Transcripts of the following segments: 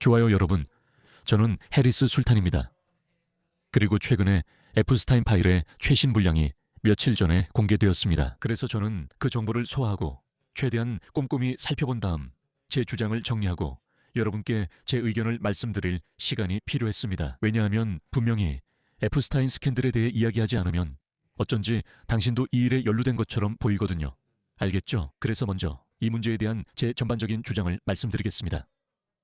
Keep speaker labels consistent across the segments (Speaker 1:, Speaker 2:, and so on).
Speaker 1: 좋아요 여러분, 저는 해리스 술탄입니다. 그리고 최근에 에프스타인 파일의 최신 분량이 며칠 전에 공개되었습니다. 그래서 저는 그 정보를 소화하고 최대한 꼼꼼히 살펴본 다음 제 주장을 정리하고 여러분께 제 의견을 말씀드릴 시간이 필요했습니다. 왜냐하면 분명히 에프스타인 스캔들에 대해 이야기하지 않으면 어쩐지 당신도 이 일에 연루된 것처럼 보이거든요. 알겠죠? 그래서 먼저 이 문제에 대한 제 전반적인 주장을 말씀드리겠습니다.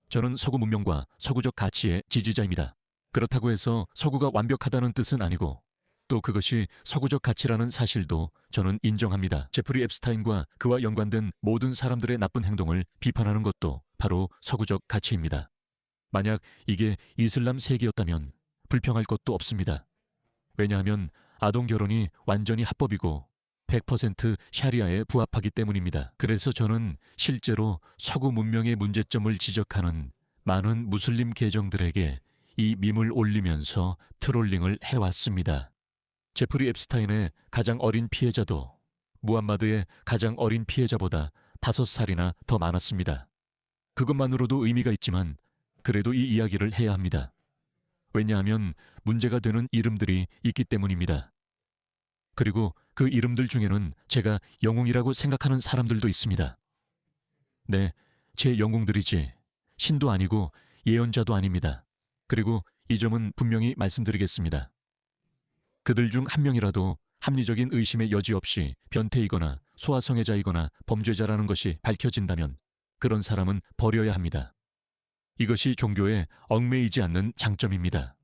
Speaker 1: 저는 서구 문명과 서구적 가치의 지지자입니다. 그렇다고 해서 서구가 완벽하다는 뜻은 아니고 또 그것이 서구적 가치라는 사실도 저는 인정합니다. 제프리 앱스타인과 그와 연관된 모든 사람들의 나쁜 행동을 비판하는 것도 바로 서구적 가치입니다. 만약 이게 이슬람 세계였다면 불평할 것도 없습니다. 왜냐하면 아동 결혼이 완전히 합법이고 100% 샤리아에 부합하기 때문입니다. 그래서 저는 실제로 서구 문명의 문제점을 지적하는 많은 무슬림 계정들에게 이 밈을 올리면서 트롤링을 해왔습니다. 제프리 앱스타인의 가장 어린 피해자도 무함마드의 가장 어린 피해자보다 5살이나 더 많았습니다. 그것만으로도 의미가 있지만 그래도 이 이야기를 해야 합니다. 왜냐하면 문제가 되는 이름들이 있기 때문입니다. 그리고 그 이름들 중에는 제가 영웅이라고 생각하는 사람들도 있습니다. 네, 제 영웅들이지 신도 아니고 예언자도 아닙니다. 그리고 이 점은 분명히 말씀드리겠습니다. 그들 중 한 명이라도 합리적인 의심의 여지 없이 변태이거나 소아성애자이거나 범죄자라는 것이 밝혀진다면 그런 사람은 버려야 합니다. 이것이 종교에 얽매이지 않는 장점입니다.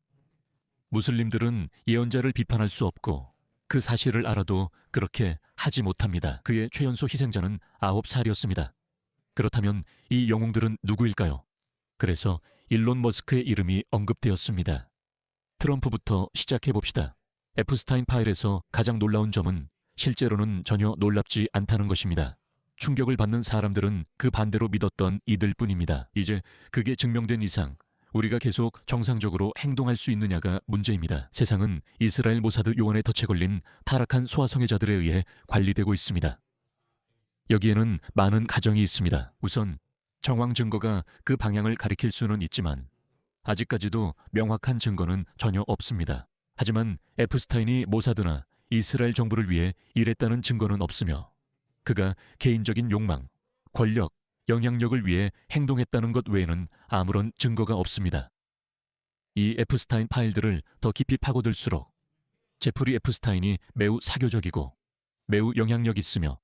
Speaker 1: 무슬림들은 예언자를 비판할 수 없고 그 사실을 알아도 그렇게 하지 못합니다. 그의 최연소 희생자는 9살이었습니다. 그렇다면 이 영웅들은 누구일까요? 그래서 일론 머스크의 이름이 언급되었습니다. 트럼프부터 시작해봅시다. 에프스타인 파일에서 가장 놀라운 점은 실제로는 전혀 놀랍지 않다는 것입니다. 충격을 받는 사람들은 그 반대로 믿었던 이들 뿐입니다. 이제 그게 증명된 이상 우리가 계속 정상적으로 행동할 수 있느냐가 문제입니다. 세상은 이스라엘 모사드 요원의 덫에 걸린 타락한 소아성애자들에 의해 관리되고 있습니다. 여기에는 많은 가정이 있습니다. 우선 정황 증거가 그 방향을 가리킬 수는 있지만 아직까지도 명확한 증거는 전혀 없습니다. 하지만 에프스타인이 모사드나 이스라엘 정부를 위해 일했다는 증거는 없으며 그가 개인적인 욕망, 권력, 영향력을 위해 행동했다는 것 외에는 아무런 증거가 없습니다. 이 에프스타인 파일들을 더 깊이 파고들수록 제프리 에프스타인이 매우 사교적이고 매우 영향력 있으며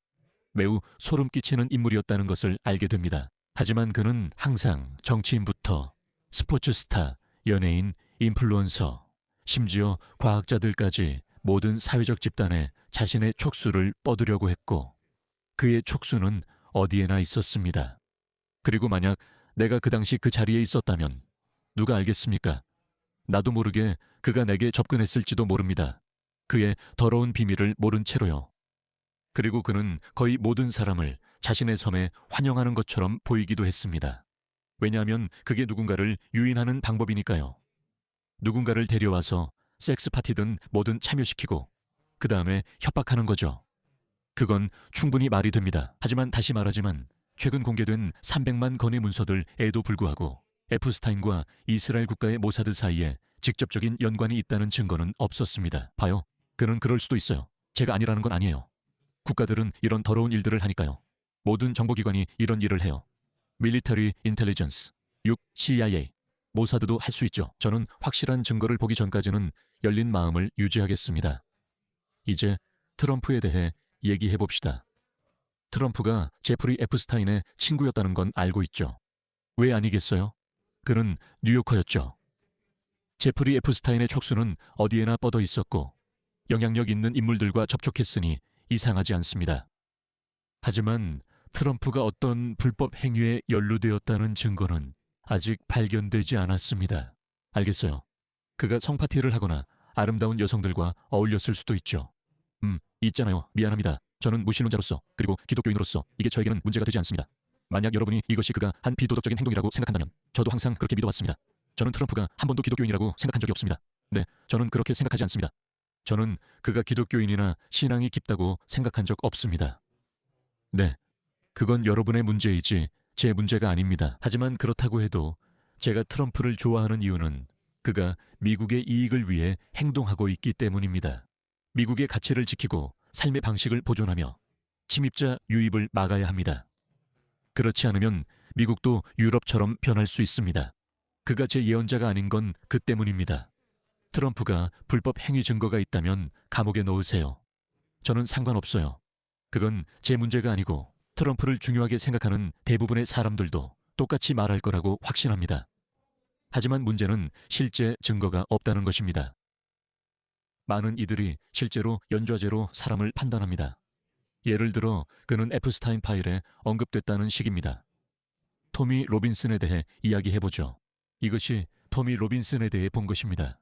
Speaker 1: 매우 소름 끼치는 인물이었다는 것을 알게 됩니다. 하지만 그는 항상 정치인부터 스포츠 스타, 연예인, 인플루언서, 심지어 과학자들까지 모든 사회적 집단에 자신의 촉수를 뻗으려고 했고 그의 촉수는 어디에나 있었습니다. 그리고 만약 내가 그 당시 그 자리에 있었다면 누가 알겠습니까? 나도 모르게 그가 내게 접근했을지도 모릅니다. 그의 더러운 비밀을 모른 채로요. 그리고 그는 거의 모든 사람을 자신의 섬에 환영하는 것처럼 보이기도 했습니다. 왜냐하면 그게 누군가를 유인하는 방법이니까요. 누군가를 데려와서 섹스 파티든 뭐든 참여시키고 그 다음에 협박하는 거죠. 그건 충분히 말이 됩니다. 하지만 다시 말하지만 최근 공개된 300만 건의 문서들에도 불구하고 에프스타인과 이스라엘 국가의 모사드 사이에 직접적인 연관이 있다는 증거는 없었습니다. 봐요. 그는 그럴 수도 있어요. 제가 아니라는 건 아니에요. 국가들은 이런 더러운 일들을 하니까요. 모든 정보기관이 이런 일을 해요. 밀리터리 인텔리전스, 6 CIA, 모사드도 할 수 있죠. 저는 확실한 증거를 보기 전까지는 열린 마음을 유지하겠습니다. 이제 트럼프에 대해 얘기해봅시다. 트럼프가 제프리 앱스타인의 친구였다는 건 알고 있죠. 왜 아니겠어요? 그는 뉴요커였죠. 제프리 앱스타인의 촉수는 어디에나 뻗어 있었고 영향력 있는 인물들과 접촉했으니 이상하지 않습니다. 하지만 트럼프가 어떤 불법 행위에 연루되었다는 증거는 아직 발견되지 않았습니다. 알겠어요. 그가 성파티를 하거나 아름다운 여성들과 어울렸을 수도 있죠. 있잖아요. 미안합니다. 저는 무신론자로서 그리고 기독교인으로서 이게 저에게는 문제가 되지 않습니다. 만약 여러분이 이것이 그가 한 비도덕적인 행동이라고 생각한다면 저도 항상 그렇게 믿어왔습니다. 저는 트럼프가 한 번도 기독교인이라고 생각한 적이 없습니다. 네, 저는 그렇게 생각하지 않습니다. 저는 그가 기독교인이나 신앙이 깊다고 생각한 적 없습니다. 네, 그건 여러분의 문제이지 제 문제가 아닙니다. 하지만 그렇다고 해도 제가 트럼프를 좋아하는 이유는 그가 미국의 이익을 위해 행동하고 있기 때문입니다. 미국의 가치를 지키고 삶의 방식을 보존하며 침입자 유입을 막아야 합니다. 그렇지 않으면 미국도 유럽처럼 변할 수 있습니다. 그가 제 예언자가 아닌 건 그 때문입니다. 트럼프가 불법 행위 증거가 있다면 감옥에 넣으세요. 저는 상관없어요. 그건 제 문제가 아니고 트럼프를 중요하게 생각하는 대부분의 사람들도 똑같이 말할 거라고 확신합니다. 하지만 문제는 실제 증거가 없다는 것입니다. 많은 이들이 실제로 연좌제로 사람을 판단합니다. 예를 들어 그는 에프스타인 파일에 언급됐다는 식입니다. 토미 로빈슨에 대해 이야기해보죠. 이것이 토미 로빈슨에 대해 본 것입니다.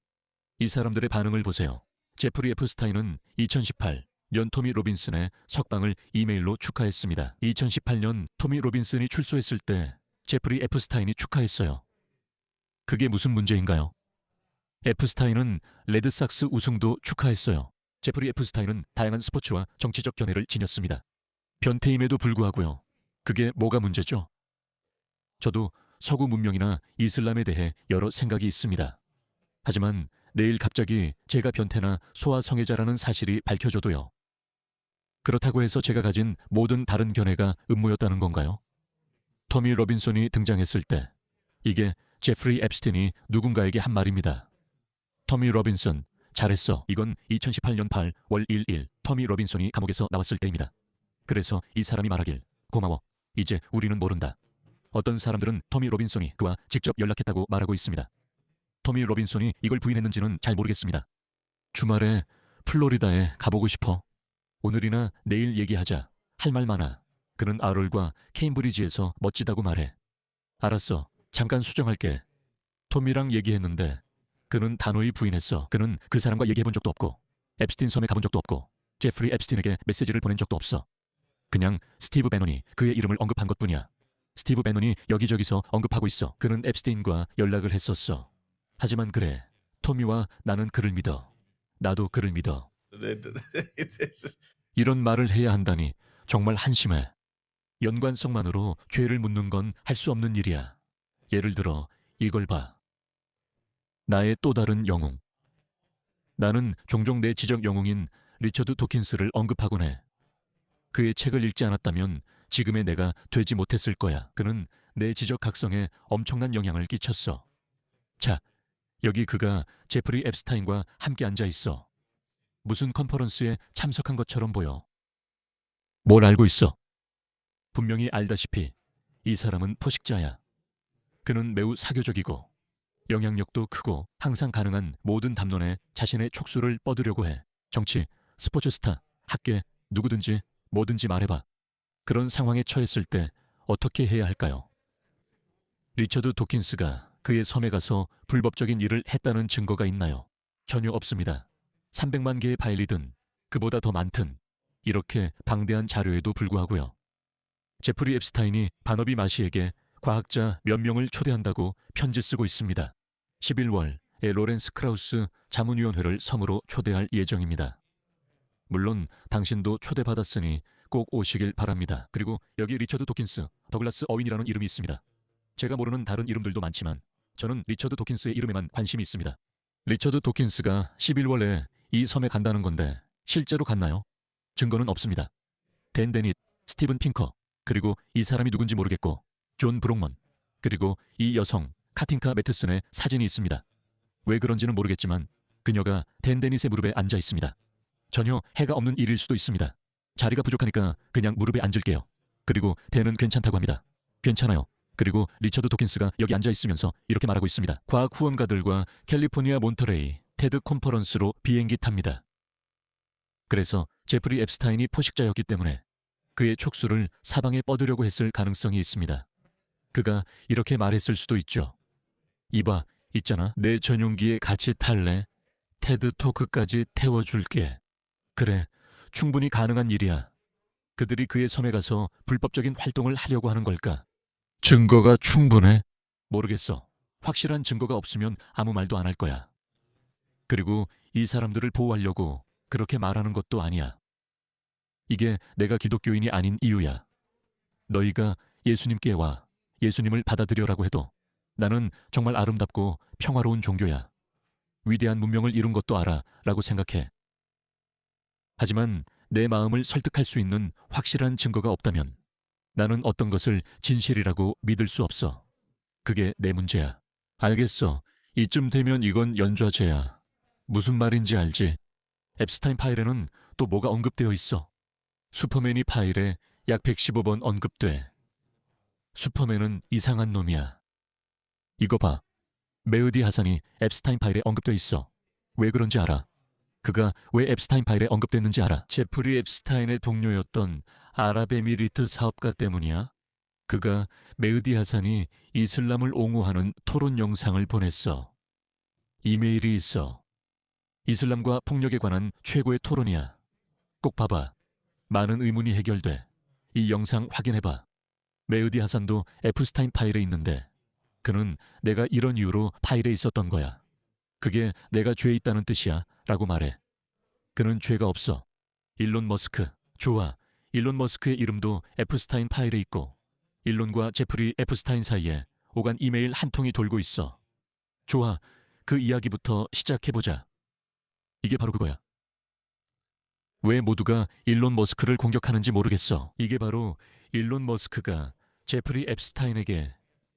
Speaker 1: 이 사람들의 반응을 보세요. 제프리 에프스타인은 2018년 토미 로빈슨의 석방을 이메일로 축하했습니다. 2018년 토미 로빈슨이 출소했을 때 제프리 에프스타인이 축하했어요. 그게 무슨 문제인가요? 에프스타인은 레드삭스 우승도 축하했어요. 제프리 에프스타인은 다양한 스포츠와 정치적 견해를 지녔습니다. 변태임에도 불구하고요. 그게 뭐가 문제죠? 저도 서구 문명이나 이슬람에 대해 여러 생각이 있습니다. 하지만 내일 갑자기 제가 변태나 소아성애자라는 사실이 밝혀져도요. 그렇다고 해서 제가 가진 모든 다른 견해가 음모였다는 건가요? 토미 로빈슨이 등장했을 때 이게 제프리 앱스틴이 누군가에게 한 말입니다. 토미 로빈슨, 잘했어. 이건 2018년 8월 1일 토미 로빈슨이 감옥에서 나왔을 때입니다. 그래서 이 사람이 말하길, 고마워. 이제 우리는 모른다. 어떤 사람들은 토미 로빈슨이 그와 직접 연락했다고 말하고 있습니다. 토미 로빈슨이 이걸 부인했는지는 잘 모르겠습니다. 주말에 플로리다에 가보고 싶어. 오늘이나 내일 얘기하자. 할 말 많아. 그는 아롤과 케임브리지에서 멋지다고 말해. 알았어. 잠깐 수정할게. 토미랑 얘기했는데 그는 단호히 부인했어. 그는 그 사람과 얘기해본 적도 없고 앱스틴 섬에 가본 적도 없고 제프리 앱스틴에게 메시지를 보낸 적도 없어. 그냥 스티브 배넌이 그의 이름을 언급한 것뿐이야. 스티브 배넌이 여기저기서 언급하고 있어. 그는 앱스틴과 연락을 했었어. 하지만 그래, 토미와 나는 그를 믿어. 나도 그를 믿어. 이런 말을 해야 한다니 정말 한심해. 연관성만으로 죄를 묻는 건 할 수 없는 일이야. 예를 들어 이걸 봐. 나의 또 다른 영웅. 나는 종종 내 지적 영웅인 리처드 도킨스를 언급하곤 해. 그의 책을 읽지 않았다면 지금의 내가 되지 못했을 거야. 그는 내 지적 각성에 엄청난 영향을 끼쳤어. 자, 여기 그가 제프리 앱스타인과 함께 앉아 있어. 무슨 컨퍼런스에 참석한 것처럼 보여. 뭘 알고 있어? 분명히 알다시피 이 사람은 포식자야. 그는 매우 사교적이고 영향력도 크고 항상 가능한 모든 담론에 자신의 촉수를 뻗으려고 해. 정치, 스포츠 스타, 학계, 누구든지 뭐든지 말해봐. 그런 상황에 처했을 때 어떻게 해야 할까요? 리처드 도킨스가 그의 섬에 가서 불법적인 일을 했다는 증거가 있나요? 전혀 없습니다. 300만 개의 파일이든 그보다 더 많든 이렇게 방대한 자료에도 불구하고요. 제프리 앱스타인이 바너비 마시에게 과학자 몇 명을 초대한다고 편지 쓰고 있습니다. 11월에 로렌스 크라우스 자문위원회를 섬으로 초대할 예정입니다. 물론 당신도 초대받았으니 꼭 오시길 바랍니다. 그리고 여기 리처드 도킨스, 더글라스 어윈이라는 이름이 있습니다. 제가 모르는 다른 이름들도 많지만 저는 리처드 도킨스의 이름에만 관심이 있습니다. 리처드 도킨스가 11월에 이 섬에 간다는 건데 실제로 갔나요? 증거는 없습니다. 댄 데닛, 스티븐 핑커, 그리고 이 사람이 누군지 모르겠고 존 브록먼, 그리고 이 여성 카틴카 매트슨의 사진이 있습니다. 왜 그런지는 모르겠지만 그녀가 댄 데닛의 무릎에 앉아 있습니다. 전혀 해가 없는 일일 수도 있습니다. 자리가 부족하니까 그냥 무릎에 앉을게요. 그리고 댄은 괜찮다고 합니다. 괜찮아요. 그리고 리처드 도킨스가 여기 앉아 있으면서 이렇게 말하고 있습니다. 과학 후원가들과 캘리포니아 몬터레이 테드 컨퍼런스로 비행기 탑니다. 그래서 제프리 앱스타인이 포식자였기 때문에 그의 촉수를 사방에 뻗으려고 했을 가능성이 있습니다. 그가 이렇게 말했을 수도 있죠. 이봐, 있잖아. 내 전용기에 같이 탈래? 테드 토크까지 태워줄게. 그래, 충분히 가능한 일이야. 그들이 그의 섬에 가서 불법적인 활동을 하려고 하는 걸까? 증거가 충분해? 모르겠어. 확실한 증거가 없으면 아무 말도 안 할 거야. 그리고 이 사람들을 보호하려고 그렇게 말하는 것도 아니야. 이게 내가 기독교인이 아닌 이유야. 너희가 예수님께 와 예수님을 받아들여라고 해도 나는 정말 아름답고 평화로운 종교야. 위대한 문명을 이룬 것도 알아 라고 생각해. 하지만 내 마음을 설득할 수 있는 확실한 증거가 없다면 나는 어떤 것을 진실이라고 믿을 수 없어. 그게 내 문제야. 알겠어. 이쯤 되면 이건 연좌제야. 무슨 말인지 알지? 앱스타인 파일에는 또 뭐가 언급되어 있어? 슈퍼맨이 파일에 약 115번 언급돼. 슈퍼맨은 이상한 놈이야. 이거 봐. 메흐디 하산이 앱스타인 파일에 언급돼 있어. 왜 그런지 알아? 그가 왜 앱스타인 파일에 언급됐는지 알아? 제프리 앱스타인의 동료였던 아랍에미리트 사업가 때문이야. 그가 메흐디 하산이 이슬람을 옹호하는 토론 영상을 보냈어. 이메일이 있어. 이슬람과 폭력에 관한 최고의 토론이야. 꼭 봐봐. 많은 의문이 해결돼. 이 영상 확인해봐. 메흐디 하산도 앱스타인 파일에 있는데 그는 내가 이런 이유로 파일에 있었던 거야. 그게 내가 죄 있다는 뜻이야 라고 말해. 그는 죄가 없어. 일론 머스크. 좋아. 일론 머스크의 이름도 앱스타인 파일에 있고 일론과 제프리 앱스타인 사이에 오간 이메일 한 통이 돌고 있어. 좋아. 그 이야기부터 시작해보자. 이게 바로 그거야. 왜 모두가 일론 머스크를 공격하는지 모르겠어. 이게 바로 일론 머스크가 제프리 앱스타인에게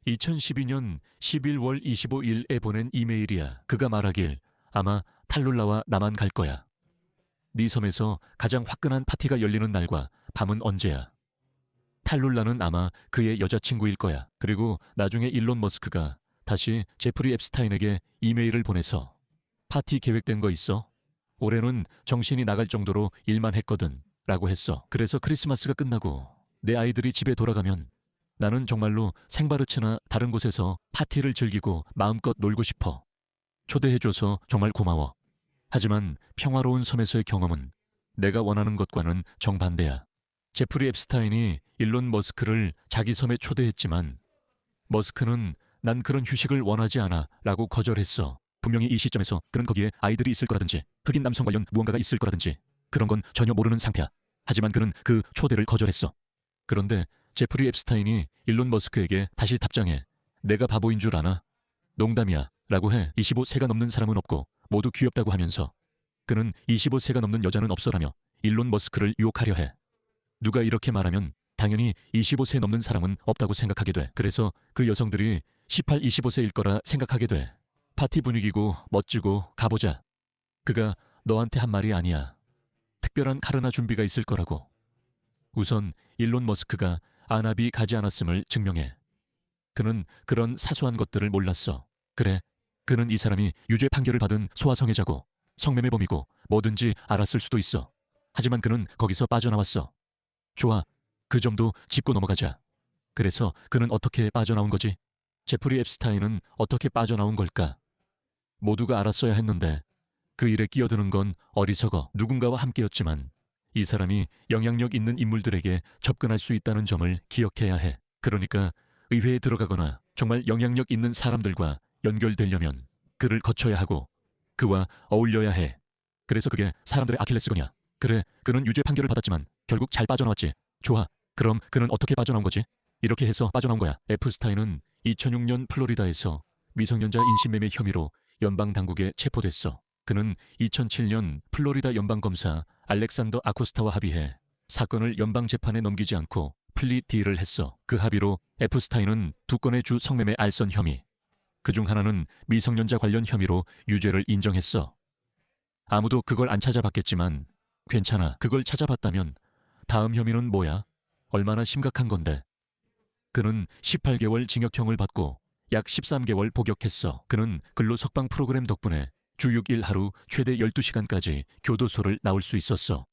Speaker 1: 2012년 11월 25일에 보낸 이메일이야. 그가 말하길 아마 탈룰라와 나만 갈 거야. 네 섬에서 가장 화끈한 파티가 열리는 날과 밤은 언제야? 탈룰라는 아마 그의 여자친구일 거야. 그리고 나중에 일론 머스크가 다시 제프리 앱스타인에게 이메일을 보내서 파티 계획된 거 있어? 올해는 정신이 나갈 정도로 일만 했거든 라고 했어. 그래서 크리스마스가 끝나고 내 아이들이 집에 돌아가면 나는 정말로 생바르츠나 다른 곳에서 파티를 즐기고 마음껏 놀고 싶어. 초대해줘서 정말 고마워. 하지만 평화로운 섬에서의 경험은 내가 원하는 것과는 정반대야. 제프리 앱스타인이 일론 머스크를 자기 섬에 초대했지만 머스크는 난 그런 휴식을 원하지 않아 라고 거절했어. 분명히 이 시점에서 그는 거기에 아이들이 있을 거라든지 흑인 남성 관련 무언가가 있을 거라든지 그런 건 전혀 모르는 상태야. 하지만 그는 그 초대를 거절했어. 그런데 제프리 앱스타인이 일론 머스크에게 다시 답장해. 내가 바보인 줄 아나? 농담이야 라고 해. 25세가 넘는 사람은 없고 모두 귀엽다고 하면서 그는 25세가 넘는 여자는 없어라며 일론 머스크를 유혹하려 해. 누가 이렇게 말하면 당연히 25세 넘는 사람은 없다고 생각하게 돼. 그래서 그 여성들이 18, 25세일 거라 생각하게 돼. 파티 분위기고 멋지고 가보자. 그가 너한테 한 말이 아니야. 특별한 카르나 준비가 있을 거라고. 우선 일론 머스크가 아납이 가지 않았음을 증명해. 그는 그런 사소한 것들을 몰랐어. 그래, 그는 이 사람이 유죄 판결을 받은 소아성애자고 성매매범이고 뭐든지 알았을 수도 있어. 하지만 그는 거기서 빠져나왔어. 좋아, 그 점도 짚고 넘어가자. 그래서 그는 어떻게 빠져나온 거지? 제프리 앱스타인은 어떻게 빠져나온 걸까? 모두가 알았어야 했는데 그 일에 끼어드는 건 어리석어. 누군가와 함께였지만 이 사람이 영향력 있는 인물들에게 접근할 수 있다는 점을 기억해야 해. 그러니까 의회에 들어가거나 정말 영향력 있는 사람들과 연결되려면 그를 거쳐야 하고 그와 어울려야 해. 그래서 그게 사람들의 아킬레스건이야. 그래, 그는 유죄 판결을 받았지만 결국 잘 빠져나왔지. 좋아, 그럼 그는 어떻게 빠져나온 거지? 이렇게 해서 빠져나온 거야. 앱스타인은 2006년 플로리다에서 미성년자 인신매매 혐의로 연방 당국에 체포됐어. 그는 2007년 플로리다 연방검사 알렉산더 아코스타와 합의해 사건을 연방재판에 넘기지 않고 플리 딜을 했어. 그 합의로 앱스타인은 2건의 주 성매매 알선 혐의, 그중 하나는 미성년자 관련 혐의로 유죄를 인정했어. 아무도 그걸 안 찾아봤겠지만 괜찮아. 그걸 찾아봤다면 다음 혐의는 뭐야? 얼마나 심각한 건데. 그는 18개월 징역형을 받고 약 13개월 복역했어. 그는 근로석방 프로그램 덕분에 주 6일 하루 최대 12시간까지 교도소를 나올 수 있었어.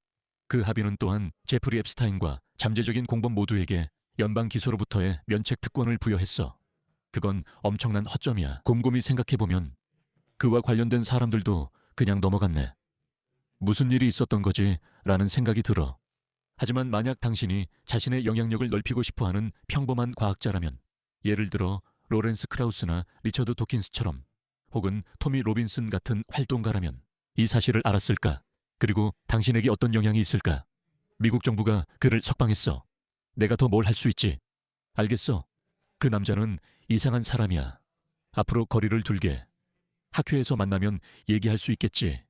Speaker 1: 그 합의는 또한 제프리 앱스타인과 잠재적인 공범 모두에게 연방 기소로부터의 면책 특권을 부여했어. 그건 엄청난 허점이야. 곰곰이 생각해보면 그와 관련된 사람들도 그냥 넘어갔네. 무슨 일이 있었던 거지? 라는 생각이 들어. 하지만 만약 당신이 자신의 영향력을 넓히고 싶어하는 평범한 과학자라면, 예를 들어 로렌스 크라우스나 리처드 도킨스처럼 혹은 토미 로빈슨 같은 활동가라면 이 사실을 알았을까? 그리고 당신에게 어떤 영향이 있을까? 미국 정부가 그를 석방했어. 내가 더 뭘 할 수 있지? 알겠어. 그 남자는 이상한 사람이야. 앞으로 거리를 둘게. 학교에서 만나면 얘기할 수 있겠지.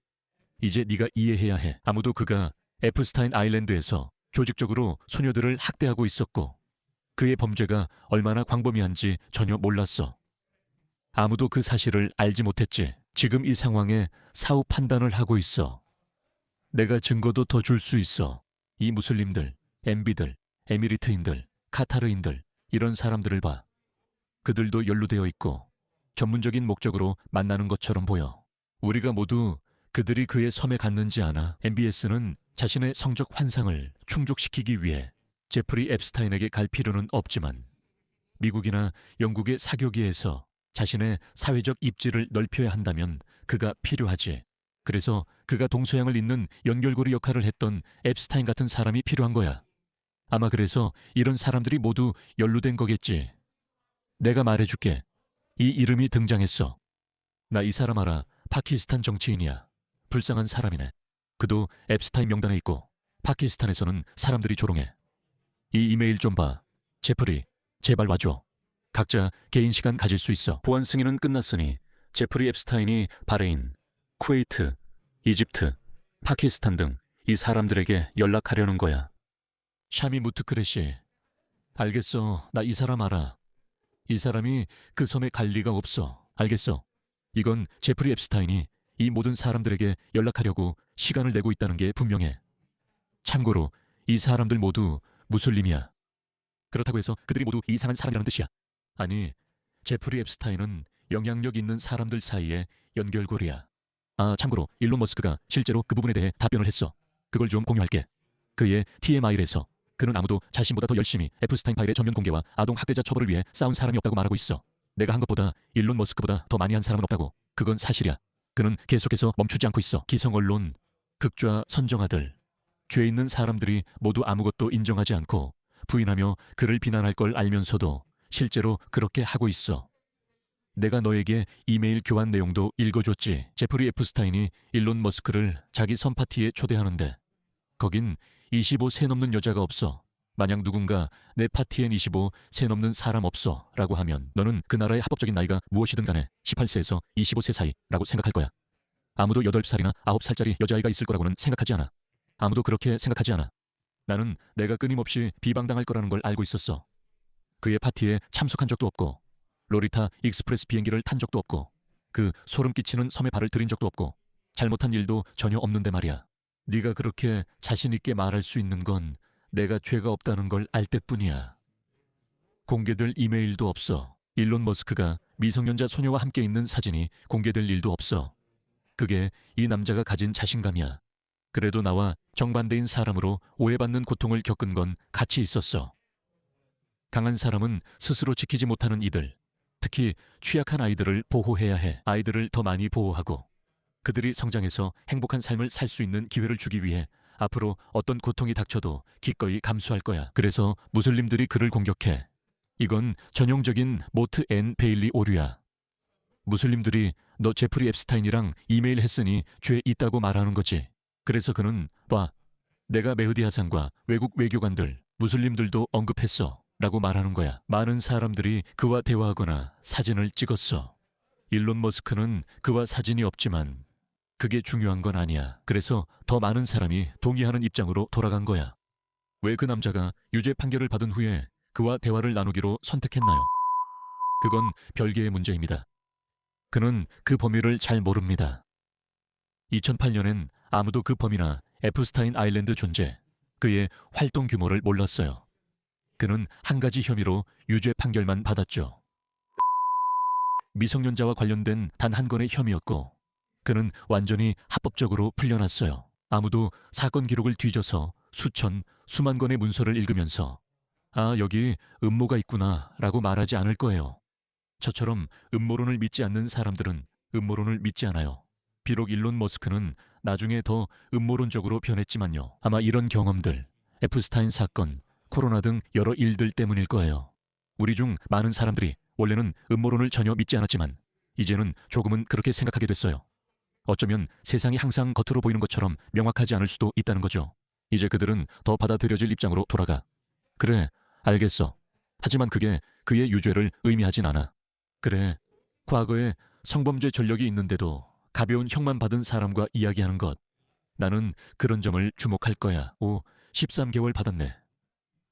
Speaker 1: 이제 네가 이해해야 해. 아무도 그가 에프스타인 아일랜드에서 조직적으로 소녀들을 학대하고 있었고 그의 범죄가 얼마나 광범위한지 전혀 몰랐어. 아무도 그 사실을 알지 못했지. 지금 이 상황에 사후 판단을 하고 있어. 내가 증거도 더 줄 수 있어. 이 무슬림들, 엠비들, 에미리트인들, 카타르인들 이런 사람들을 봐. 그들도 연루되어 있고 전문적인 목적으로 만나는 것처럼 보여. 우리가 모두 그들이 그의 섬에 갔는지 아나. MBS는 자신의 성적 환상을 충족시키기 위해 제프리 앱스타인에게 갈 필요는 없지만 미국이나 영국의 사교계에서 자신의 사회적 입지를 넓혀야 한다면 그가 필요하지. 그래서 그가 동서양을 잇는 연결고리 역할을 했던 앱스타인 같은 사람이 필요한 거야. 아마 그래서 이런 사람들이 모두 연루된 거겠지. 내가 말해줄게. 이 이름이 등장했어. 나 이 사람 알아. 파키스탄 정치인이야. 불쌍한 사람이네. 그도 앱스타인 명단에 있고 파키스탄에서는 사람들이 조롱해. 이 이메일 좀 봐. 제프리, 제발 와줘. 각자 개인 시간 가질 수 있어. 보안 승인은 끝났으니 제프리 앱스타인이 바레인, 쿠웨이트, 이집트, 파키스탄 등 이 사람들에게 연락하려는 거야. 샤미 무트크레시. 알겠어. 나 이 사람 알아. 이 사람이 그 섬에 갈 리가 없어. 알겠어. 이건 제프리 앱스타인이 이 모든 사람들에게 연락하려고 시간을 내고 있다는 게 분명해. 참고로 이 사람들 모두 무슬림이야. 그렇다고 해서 그들이 모두 이상한 사람이라는 뜻이야. 아니, 제프리 앱스타인은 영향력 있는 사람들 사이에 연결고리야. 아, 참고로 일론 머스크가 실제로 그 부분에 대해 답변을 했어. 그걸 좀 공유할게. 그의 TMI에서 그는 아무도 자신보다 더 열심히 에프스타인 파일의 전면 공개와 아동 학대자 처벌을 위해 싸운 사람이 없다고 말하고 있어. 내가 한 것보다 일론 머스크보다 더 많이 한 사람은 없다고. 그건 사실이야. 그는 계속해서 멈추지 않고 있어. 기성 언론, 극좌 선정아들, 죄 있는 사람들이 모두 아무것도 인정하지 않고 부인하며 그를 비난할 걸 알면서도 실제로 그렇게 하고 있어. 내가 너에게 이메일 교환 내용도 읽어줬지. 제프리 앱스타인이 일론 머스크를 자기 섬 파티에 초대하는데 거긴 25세 넘는 여자가 없어. 만약 누군가 내 파티엔 25세 넘는 사람 없어 라고 하면 너는 그 나라의 합법적인 나이가 무엇이든 간에 18세에서 25세 사이라고 생각할 거야. 아무도 8살이나 9살짜리 여자아이가 있을 거라고는 생각하지 않아. 아무도 그렇게 생각하지 않아. 나는 내가 끊임없이 비방당할 거라는 걸 알고 있었어. 그의 파티에 참석한 적도 없고 로리타 익스프레스 비행기를 탄 적도 없고 그 소름 끼치는 섬에 발을 들인 적도 없고 잘못한 일도 전혀 없는데 말이야. 네가 그렇게 자신 있게 말할 수 있는 건 내가 죄가 없다는 걸 알 때뿐이야. 공개될 이메일도 없어. 일론 머스크가 미성년자 소녀와 함께 있는 사진이 공개될 일도 없어. 그게 이 남자가 가진 자신감이야. 그래도 나와 정반대인 사람으로 오해받는 고통을 겪은 건 같이 있었어. 강한 사람은 스스로 지키지 못하는 이들, 특히 취약한 아이들을 보호해야 해. 아이들을 더 많이 보호하고 그들이 성장해서 행복한 삶을 살 수 있는 기회를 주기 위해 앞으로 어떤 고통이 닥쳐도 기꺼이 감수할 거야. 그래서 무슬림들이 그를 공격해. 이건 전형적인 모트 앤 베일리 오류야. 무슬림들이 너 제프리 앱스타인이랑 이메일 했으니 죄 있다고 말하는 거지. 그래서 그는 봐, 내가 메흐디 하산과 외국 외교관들, 무슬림들도 언급했어 라고 말하는 거야. 많은 사람들이 그와 대화하거나 사진을 찍었어. 일론 머스크는 그와 사진이 없지만 그게 중요한 건 아니야. 그래서 더 많은 사람이 동의하는 입장으로 돌아간 거야. 왜 그 남자가 유죄 판결을 받은 후에 그와 대화를 나누기로 선택했나요? 그건 별개의 문제입니다. 그는 그 범위를 잘 모릅니다. 2008년엔 아무도 그 범위나 에프스타인 아일랜드 존재, 그의 활동 규모를 몰랐어요. 그는 한 가지 혐의로 유죄 판결만 받았죠. 미성년자와 관련된 단 한 건의 혐의였고 그는 완전히 합법적으로 풀려났어요. 아무도 사건 기록을 뒤져서 수만 건의 문서를 읽으면서 아, 여기 음모가 있구나 라고 말하지 않을 거예요. 저처럼 음모론을 믿지 않는 사람들은 음모론을 믿지 않아요. 비록 일론 머스크는 나중에 더 음모론적으로 변했지만요. 아마 이런 경험들, 에프스타인 사건, 코로나 등 여러 일들 때문일 거예요. 우리 중 많은 사람들이 원래는 음모론을 전혀 믿지 않았지만 이제는 조금은 그렇게 생각하게 됐어요. 어쩌면 세상이 항상 겉으로 보이는 것처럼 명확하지 않을 수도 있다는 거죠. 이제 그들은 더 받아들여질 입장으로 돌아가. 그래, 알겠어. 하지만 그게 그의 유죄를 의미하진 않아. 그래, 과거에 성범죄 전력이 있는데도 가벼운 형만 받은 사람과 이야기하는 것. 나는 그런 점을 주목할 거야. 13개월 받았네.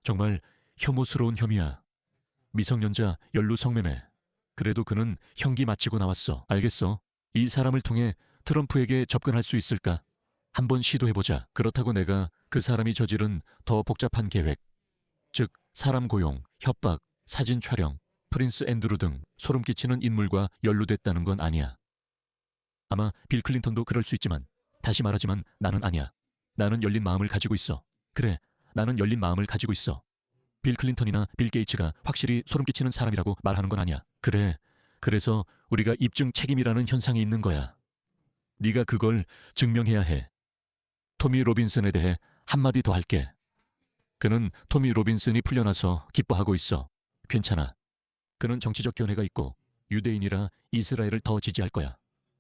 Speaker 1: 정말 혐오스러운 혐의야. 미성년자 연루 성매매. 그래도 그는 형기 마치고 나왔어. 알겠어. 이 사람을 통해 트럼프에게 접근할 수 있을까? 한번 시도해보자. 그렇다고 내가 그 사람이 저지른 더 복잡한 계획, 즉 사람 고용, 협박, 사진 촬영, 프린스 앤드루 등 소름 끼치는 인물과 연루됐다는 건 아니야. 아마 빌 클린턴도 그럴 수 있지만 다시 말하지만 나는 아니야. 나는 열린 마음을 가지고 있어. 그래, 나는 열린 마음을 가지고 있어. 빌 클린턴이나 빌 게이츠가 확실히 소름 끼치는 사람이라고 말하는 건 아니야. 그래, 그래서 우리가 입증 책임이라는 현상이 있는 거야. 네가 그걸 증명해야 해. 토미 로빈슨에 대해 한마디 더 할게. 그는 토미 로빈슨이 풀려나서 기뻐하고 있어. 괜찮아. 그는 정치적 견해가 있고 유대인이라 이스라엘을 더 지지할 거야.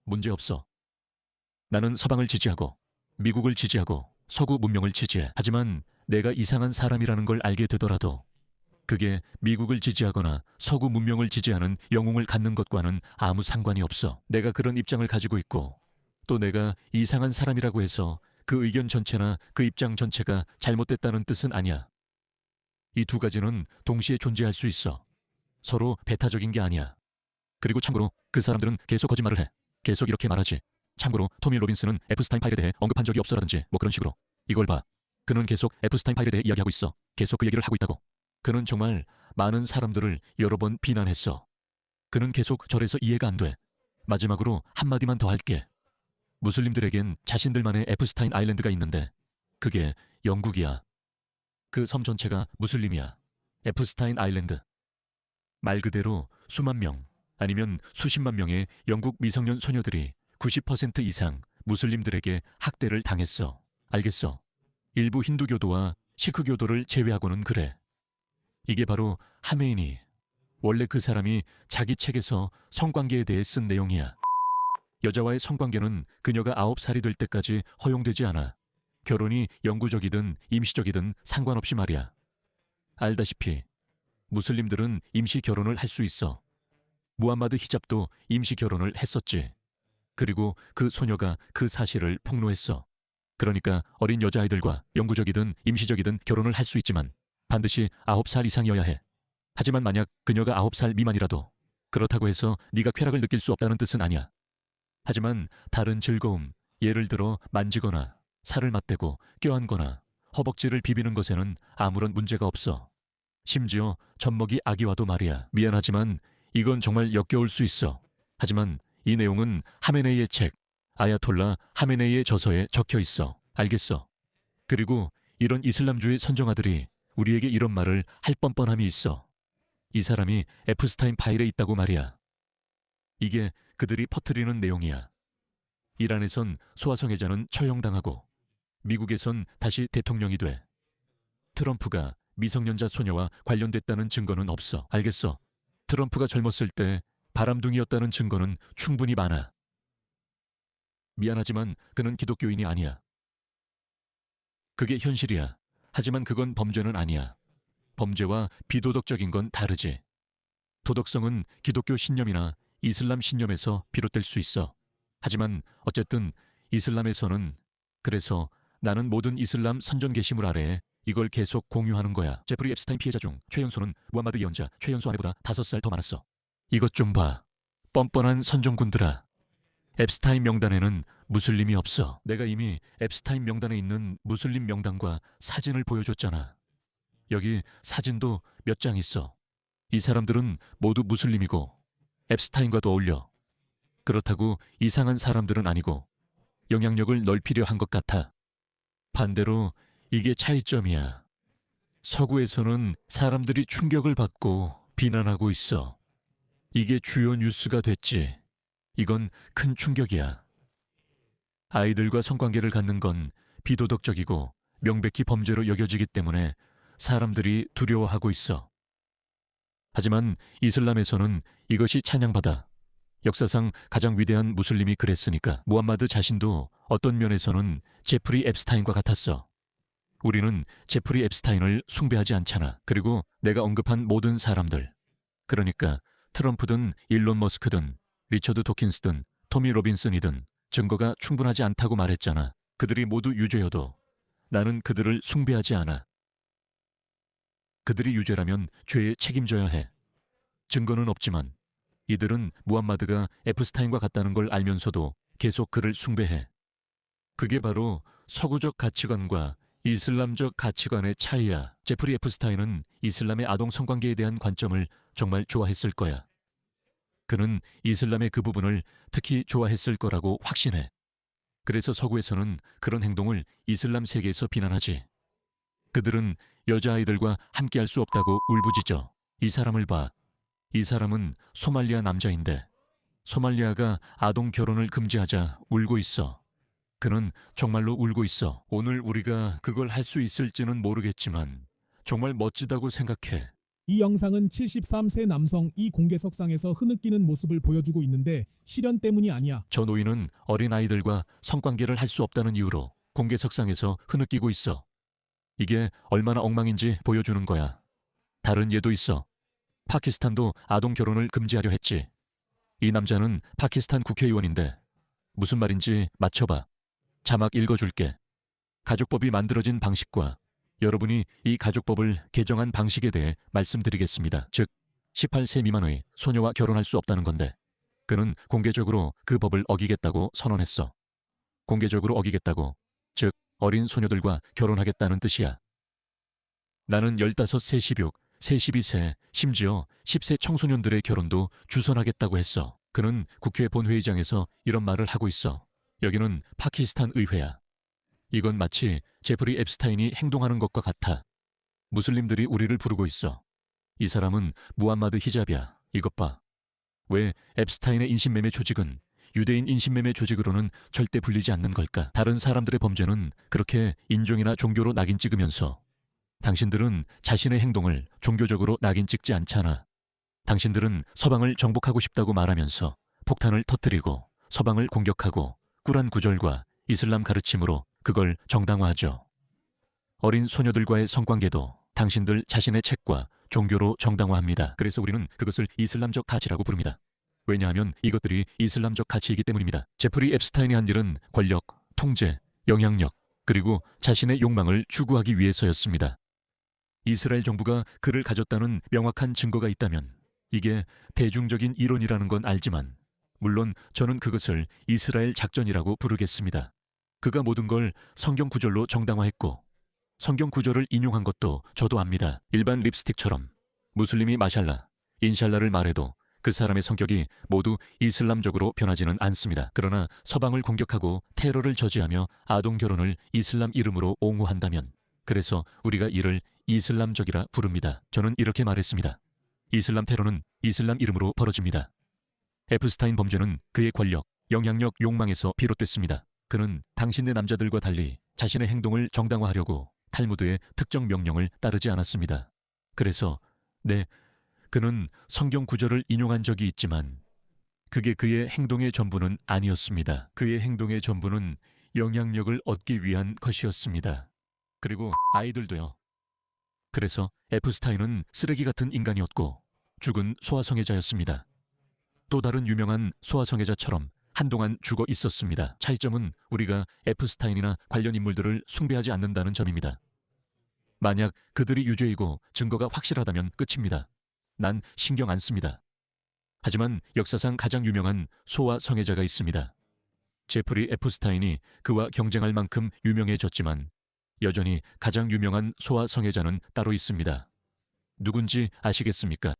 Speaker 1: 문제없어. 나는 서방을 지지하고 미국을 지지하고 서구 문명을 지지해. 하지만 내가 이상한 사람이라는 걸 알게 되더라도 그게 미국을 지지하거나 서구 문명을 지지하는 영웅을 갖는 것과는 아무 상관이 없어. 내가 그런 입장을 가지고 있고 또 내가 이상한 사람이라고 해서 그 의견 전체나 그 입장 전체가 잘못됐다는 뜻은 아니야. 이 두 가지는 동시에 존재할 수 있어. 서로 배타적인 게 아니야. 그리고 참고로 그 사람들은 계속 거짓말을 해. 계속 이렇게 말하지. 참고로 토미 로빈슨은 에프스타인 파일에 대해 언급한 적이 없어라든지 뭐 그런 식으로. 이걸 봐. 그는 계속 에프스타인 파일에 대해 이야기하고 있어. 계속 그 얘기를 하고 있다고. 그는 정말 많은 사람들을 여러 번 비난했어. 그는 계속 절에서 이해가 안 돼. 마지막으로 한마디만 더 할게. 무슬림들에겐 자신들만의 에프스타인 아일랜드가 있는데 그게 영국이야. 그 섬 전체가 무슬림이야. 에프스타인 아일랜드. 말 그대로 수만 명 아니면 수십만 명의 영국 미성년 소녀들이 90% 이상 무슬림들에게 학대를 당했어. 알겠어? 일부 힌두교도와 시크교도를 제외하고는 그래. 이게 바로 하메인이 원래 그 사람이 자기 책에서 성관계에 대해 쓴 내용이야. 여자와의 성관계는 그녀가 9살이 될 때까지 허용되지 않아. 결혼이 영구적이든 임시적이든 상관없이 말이야. 알다시피 무슬림들은 임시 결혼을 할 수 있어. 무함마드 히잡도 임시 결혼을 했었지. 그리고 그 소녀가 그 사실을 폭로했어. 그러니까 어린 여자아이들과 영구적이든 임시적이든 결혼을 할 수 있지만 반드시 9살 이상이어야 해. 하지만 만약 그녀가 9살 미만이라도 그렇다고 해서 네가 쾌락을 느낄 수 없다는 뜻은 아니야. 하지만 다른 즐거움, 예를 들어 만지거나 살을 맞대고 껴안거나 허벅지를 비비는 것에는 아무런 문제가 없어. 심지어 젖먹이 아기와도 말이야. 미안하지만 이건 정말 역겨울 수 있어. 하지만 이 내용은 하메네이의 책, 아야톨라 하메네이의 저서에 적혀 있어. 알겠어? 그리고 이런 이슬람주의 선정아들이 우리에게 이런 말을 할 뻔뻔함이 있어. 이 사람이 에프스타인 파일에 있다고 말이야. 이게 그들이 퍼뜨리는 내용이야. 이란에선 소아성애자는 처형당하고 미국에선 다시 대통령이 돼. 트럼프가 미성년자 소녀와 관련됐다는 증거는 없어. 알겠어? 트럼프가 젊었을 때 바람둥이였다는 증거는 충분히 많아. 미안하지만 그는 기독교인이 아니야. 그게 현실이야. 하지만 그건 범죄는 아니야. 범죄와 비도덕적인 건 다르지. 도덕성은 기독교 신념이나 이슬람 신념에서 비롯될 수 있어. 하지만 어쨌든 이슬람에서는 그래서 나는 모든 이슬람 선전 게시물 아래에 이걸 계속 공유하는 거야. 제프리 앱스타인 피해자 중 최연소는 무함마드 예언자 최연소 아내보다 5살 더 많았어. 이것 좀 봐. 뻔뻔한 선정군들아. 앱스타인 명단에는 무슬림이 없어. 내가 이미 앱스타인 명단에 있는 무슬림 명단과 사진을 보여줬잖아. 여기 사진도 몇 장 있어. 이 사람들은 모두 무슬림이고 앱스타인과도 어울려. 그렇다고 이상한 사람들은 아니고 영향력을 넓히려 한 것 같아. 반대로 이게 차이점이야. 서구에서는 사람들이 충격을 받고 비난하고 있어. 이게 주요 뉴스가 됐지. 이건 큰 충격이야. 아이들과 성관계를 갖는 건 비도덕적이고 명백히 범죄로 여겨지기 때문에 사람들이 두려워하고 있어. 하지만 이슬람에서는 이것이 찬양받아. 역사상 가장 위대한 무슬림이 그랬으니까. 무함마드 자신도 어떤 면에서는 제프리 앱스타인과 같았어. 우리는 제프리 앱스타인을 숭배하지 않잖아. 그리고 내가 언급한 모든 사람들, 그러니까 트럼프든 일론 머스크든 리처드 도킨스든 토미 로빈슨이든 증거가 충분하지 않다고 말했잖아. 그들이 모두 유죄여도 나는 그들을 숭배하지 않아. 그들이 유죄라면 죄에 책임져야 해. 증거는 없지만 이들은 무함마드가 에프스타인과 같다는 걸 알면서도 계속 그를 숭배해. 그게 바로 서구적 가치관과 이슬람적 가치관의 차이야. 제프리 에프스타인은 이슬람의 아동 성관계에 대한 관점을 정말 좋아했을 거야. 그는 이슬람의 그 부분을 특히 좋아했을 거라고 확신해. 그래서 서구에서는 그런 행동을 이슬람 세계에서 비난하지. 그들은 여자아이들과 함께할 수 없다고 울부짖어. 이 사람을 봐. 이 사람은 소말리아 남자인데 소말리아가 아동 결혼을 금지하자 울고 있어. 그는 정말로 울고 있어. 오늘 우리가 그걸 할 수 있을지는 모르겠지만 정말 멋지다고 생각해.
Speaker 2: 이 영상은 73세 남성 이 공개석상에서 흐느끼는 모습을 보여주고 있는데 시련 때문이 아니야.
Speaker 1: 저 노인은 어린아이들과 성관계를 할 수 없다는 이유로 공개석상에서 흐느끼고 있어. 이게 얼마나 엉망인지 보여주는 거야. 다른 예도 있어. 파키스탄도 아동 결혼을 금지하려 했지. 이 남자는 파키스탄 국회의원인데 무슨 말인지 맞춰봐. 자막 읽어줄게. 가족법이 만들어진 방식과 여러분이 이 가족법을 개정한 방식에 대해 말씀드리겠습니다. 즉, 18세 미만의 소녀와 결혼할 수 없다는 건데 그는 공개적으로 그 법을 어기겠다고 선언했어. 공개적으로 어기겠다고, 즉 어린 소녀들과 결혼하겠다는 뜻이야. 나는 15세, 16, 세 12세, 심지어 10세 청소년들의 결혼도 주선하겠다고 했어. 그는 국회 본회의장에서 이런 말을 하고 있어. 여기는 파키스탄 의회야. 이건 마치 제프리 앱스타인이 행동하는 것과 같아. 무슬림들이 우리를 부르고 있어. 이 사람은 무함마드 히잡이야. 이것 봐. 왜 앱스타인의 인신매매 조직은 유대인 인신매매 조직으로는 절대 불리지 않는 걸까? 다른 사람들의 범죄는 그렇게 인종이나 종교로 낙인 찍으면서 당신들은 자신의 행동을 종교적으로 낙인 찍지 않잖아. 당신들은 서방을 정복하고 싶다고 말하면서 폭탄을 터뜨리고 서방을 공격하고 꾸란 구절과 이슬람 가르침으로 그걸 정당화하죠. 어린 소녀들과의 성관계도 당신들 자신의 책과 종교로 정당화합니다. 그래서 우리는 그것을 이슬람적 가치라고 부릅니다. 왜냐하면 이것들이 이슬람적 가치이기 때문입니다. 제프리 앱스타인이 한 일은 권력, 통제, 영향력, 그리고 자신의 욕망을 추구하기 위해서였습니다. 이스라엘 정부가 그를 가졌다는 명확한 증거가 있다면 이게 대중적인 이론이라는 건 알지만 물론 저는 그것을 이스라엘 작전이라고 부르겠습니다. 그가 모든 걸 성경 구절로 정당화했고 성경 구절을 인용한 것도 저도 압니다. 일반 립스틱처럼 무슬림이 마샬라, 인샬라를 말해도 그 사람의 성격이 모두 이슬람적으로 변하지는 않습니다. 그러나 서방을 공격하고 테러를 저지하며 아동 결혼을 이슬람 이름으로 옹호한다면 그래서 우리가 이를 이슬람적이라 부릅니다. 저는 이렇게 말했습니다. 이슬람 테러는 이슬람 이름으로 벌어집니다. 에프스타인 범죄는 그의 권력, 영향력, 욕망에서 비롯됐습니다. 그는 당신네 남자들과 달리 자신의 행동을 정당화하려고 탈무드의 특정 명령을 따르지 않았습니다. 그래서 그는 성경 구절을 인용한 적이 있지만 그게 그의 행동의 전부는 아니었습니다. 그의 행동의 전부는 영향력을 얻기 위한 것이었습니다. 그리고 아이들도요. 그래서 에프스타인은 쓰레기 같은 인간이었고 죽은 소아성애자였습니다. 또 다른 유명한 소아성애자처럼 한동안 죽어 있었습니다. 차이점은 우리가 에프스타인이나 관련 인물들을 숭배하지 않는다는 점입니다. 만약 그들이 유죄이고 증거가 확실하다면 끝입니다. 난 신경 안 씁니다. 하지만 역사상 가장 유명한 소아성애자가 있습니다. 제프리 에프스타인이 그와 경쟁할 만큼 유명해졌지만 여전히 가장 유명한 소아성애자는 따로 있습니다. 누군지 아시겠습니까?